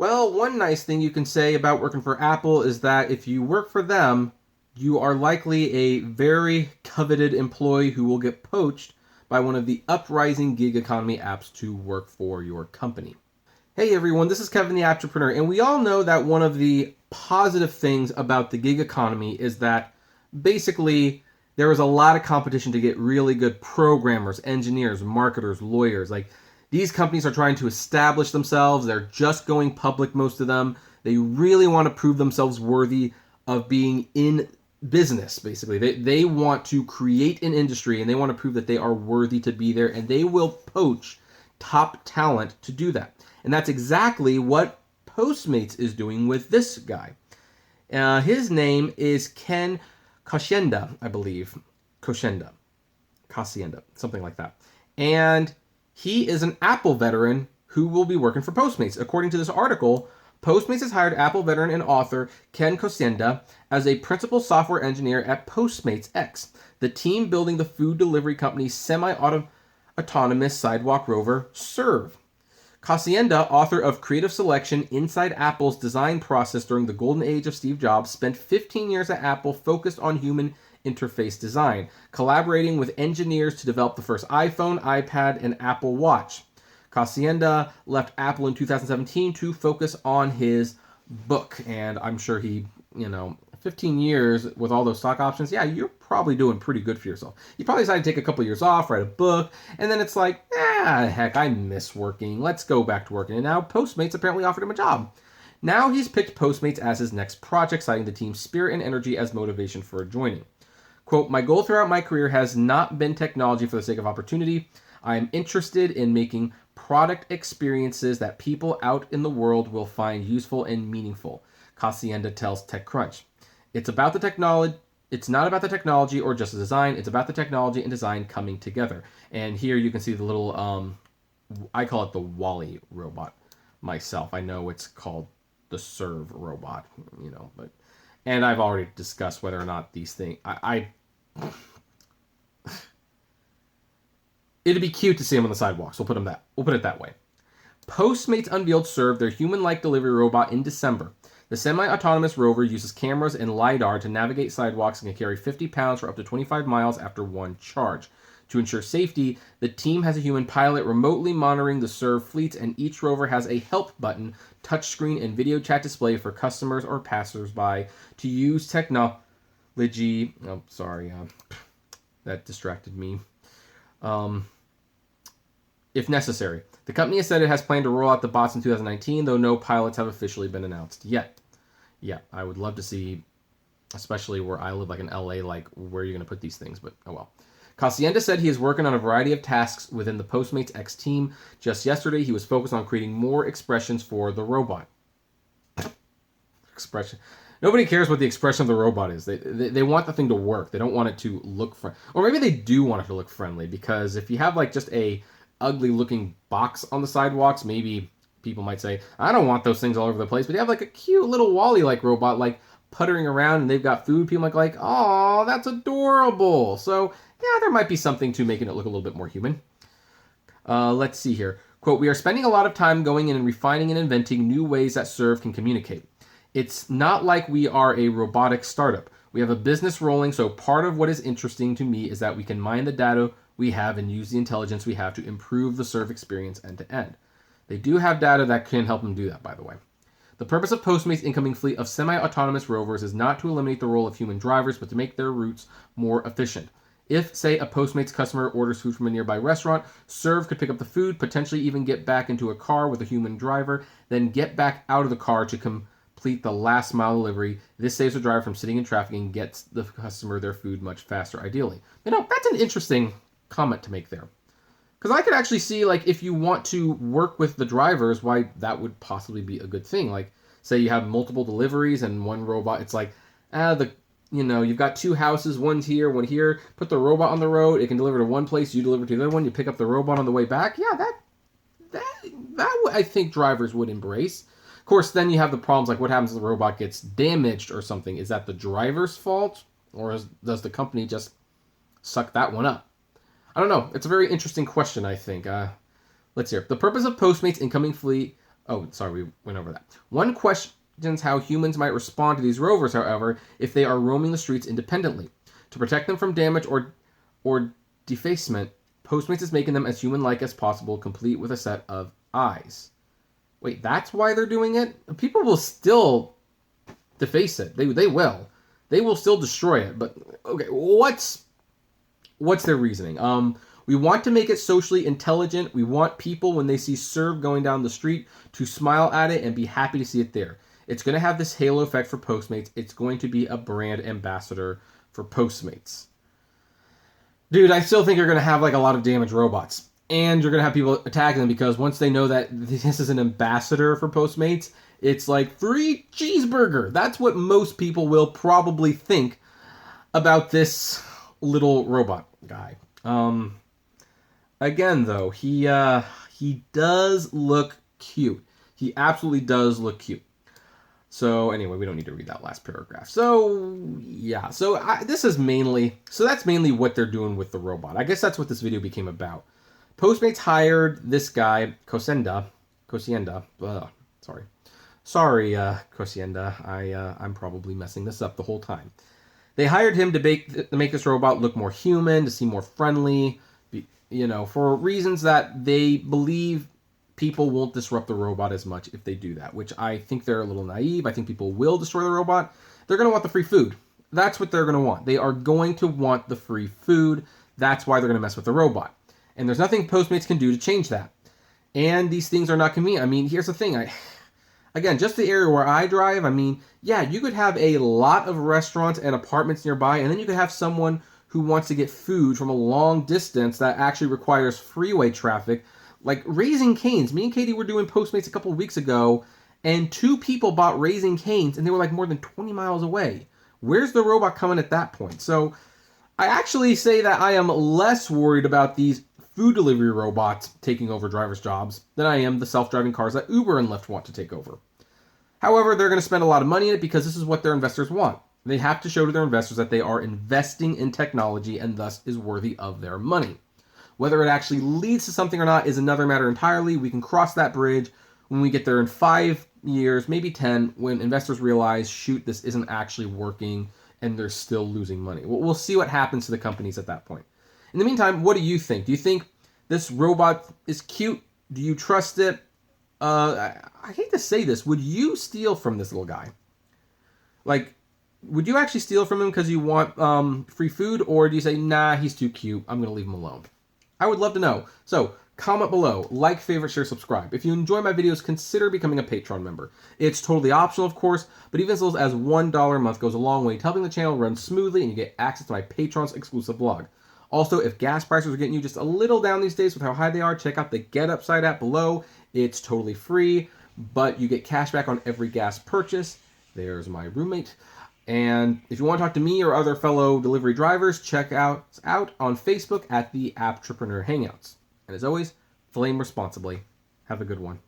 Well, one nice thing you can say about working for Apple is that if you work for them, you are likely a very coveted employee who will get poached by one of the uprising gig economy apps to work for your company. Hey everyone, this is Kevin the Apptrepreneur, and we all know that one of the positive things about the gig economy is that basically there is a lot of competition to get really good programmers, engineers, marketers, lawyers. Like, these companies are trying to establish themselves. They're just going public, most of them. They really want to prove themselves worthy of being in business, basically. They want to create an industry, and they want to prove that they are worthy to be there, and they will poach top talent to do that. And that's exactly what Postmates is doing with this guy. His name is Ken Kocienda, I believe. Kocienda, something like that. And he is an Apple veteran who will be working for Postmates. According to this article, Postmates has hired Apple veteran and author Ken Kocienda as a principal software engineer at Postmates X, the team building the food delivery company's semi-autonomous sidewalk rover, Serve. Kocienda, author of Creative Selection Inside Apple's Design Process During the Golden Age of Steve Jobs, spent 15 years at Apple focused on human interface design, collaborating with engineers to develop the first iPhone, iPad, and Apple Watch. Kocienda left Apple in 2017 to focus on his book, and I'm sure he, 15 years with all those stock options, yeah, you're probably doing pretty good for yourself. You probably decided to take a couple of years off, write a book, and then it's like, heck, I miss working. Let's go back to working. And now Postmates apparently offered him a job. Now he's picked Postmates as his next project, citing the team's spirit and energy as motivation for joining. Quote, "My goal throughout my career has not been technology for the sake of opportunity. I am interested in making product experiences that people out in the world will find useful and meaningful," Kocienda tells TechCrunch. It's not about the technology or just the design. It's about the technology and design coming together. And here you can see the little, I call it the Wall-E robot myself. I know it's called the Serve robot, but, and I've already discussed whether or not these things, it'd be cute to see them on the sidewalks. We'll put it that way. Postmates unveiled Serve, their human-like delivery robot, in December. The semi-autonomous rover uses cameras and LiDAR to navigate sidewalks and can carry 50 pounds for up to 25 miles after one charge. To ensure safety, the team has a human pilot remotely monitoring the Serve fleets, and each rover has a help button, touchscreen, and video chat display for customers or passersby to use technology. Oh, sorry, that distracted me. If necessary. The company has said it has planned to roll out the bots in 2019, though no pilots have officially been announced yet. Yeah, I would love to see, especially where I live, like in LA, like where you're going to put these things, but oh well. Kocienda said he is working on a variety of tasks within the Postmates X team. Just yesterday, he was focused on creating more expressions for the robot. Expression. Nobody cares what the expression of the robot is. They want the thing to work. They don't want it to look friendly. Or maybe they do want it to look friendly, because if you have like just a ugly looking box on the sidewalks, maybe people might say, I don't want those things all over the place, but they have like a cute little Wall-E like robot like puttering around and they've got food. People might like, oh, that's adorable. So yeah, there might be something to making it look a little bit more human. Let's see here. Quote, "We are spending a lot of time going in and refining and inventing new ways that Serve can communicate. It's not like we are a robotic startup. We have a business rolling, so part of what is interesting to me is that we can mine the data we have and use the intelligence we have to improve the Serve experience end to end." They do have data that can help them do that, by the way. "The purpose of Postmates' incoming fleet of semi-autonomous rovers is not to eliminate the role of human drivers, but to make their routes more efficient. If, say, a Postmates customer orders food from a nearby restaurant, Serve could pick up the food, potentially even get back into a car with a human driver, then get back out of the car to complete the last mile delivery. This saves the driver from sitting in traffic and gets the customer their food much faster, ideally." That's an interesting comment to make there. Because I could actually see, like, if you want to work with the drivers, why that would possibly be a good thing. Like, say you have multiple deliveries and one robot, it's like, you've got two houses, one's here, one here, put the robot on the road, it can deliver to one place, you deliver to the other one, you pick up the robot on the way back. Yeah, that I think drivers would embrace. Of course, then you have the problems, like what happens if the robot gets damaged or something? Is that the driver's fault? Or does the company just suck that one up? I don't know. It's a very interesting question, I think. Let's hear. "The purpose of Postmates' incoming fleet Oh, sorry, we went over that. One questions how humans might respond to these rovers, however, if they are roaming the streets independently. To protect them from damage or defacement, Postmates is making them as human-like as possible, complete with a set of eyes. Wait, that's why they're doing it? People will still deface it. They will. They will still destroy it. But okay, what's their reasoning? We want to make it socially intelligent. We want people, when they see Serve going down the street, to smile at it and be happy to see it there. It's going to have this halo effect for Postmates. It's going to be a brand ambassador for Postmates. Dude, I still think you're going to have like a lot of damaged robots. And you're going to have people attacking them because once they know that this is an ambassador for Postmates, it's like free cheeseburger. That's what most people will probably think about this little robot guy. Again, though, he does look cute. He absolutely does look cute. So anyway, we don't need to read that last paragraph. So yeah, that's mainly what they're doing with the robot. I guess that's what this video became about. Postmates hired this guy, Cosienda. Sorry, Cosienda. I'm probably messing this up the whole time. They hired him to make this robot look more human, to seem more friendly, for reasons that they believe people won't disrupt the robot as much if they do that, which I think they're a little naive. I think people will destroy the robot. They're going to want the free food. That's what they're going to want. They are going to want the free food. That's why they're going to mess with the robot. And there's nothing Postmates can do to change that. And these things are not convenient. I mean, here's the thing. Again, just the area where I drive, yeah, you could have a lot of restaurants and apartments nearby, and then you could have someone who wants to get food from a long distance that actually requires freeway traffic. Like Raising Cane's. Me and Katie were doing Postmates a couple of weeks ago, and 2 people bought Raising Cane's, and they were like more than 20 miles away. Where's the robot coming at that point? So I actually say that I am less worried about these food delivery robots taking over drivers' jobs than I am the self-driving cars that Uber and Lyft want to take over. However, they're going to spend a lot of money in it because this is what their investors want. They have to show to their investors that they are investing in technology and thus is worthy of their money. Whether it actually leads to something or not is another matter entirely. We can cross that bridge when we get there in 5 years, maybe 10, when investors realize, shoot, this isn't actually working and they're still losing money. We'll see what happens to the companies at that point. In the meantime, what do you think? Do you think this robot is cute? Do you trust it? I hate to say this. Would you steal from this little guy? Like, would you actually steal from him because you want free food? Or do you say, nah, he's too cute, I'm going to leave him alone? I would love to know. So, comment below, like, favorite, share, subscribe. If you enjoy my videos, consider becoming a Patreon member. It's totally optional, of course, but even as little as $1 a month goes a long way to helping the channel run smoothly, and you get access to my Patreon's exclusive blog. Also, if gas prices are getting you just a little down these days with how high they are, check out the Get Upside app below. It's totally free, but you get cash back on every gas purchase. There's my roommate. And if you want to talk to me or other fellow delivery drivers, check out on Facebook at the Apptrepreneur Hangouts. And as always, flame responsibly. Have a good one.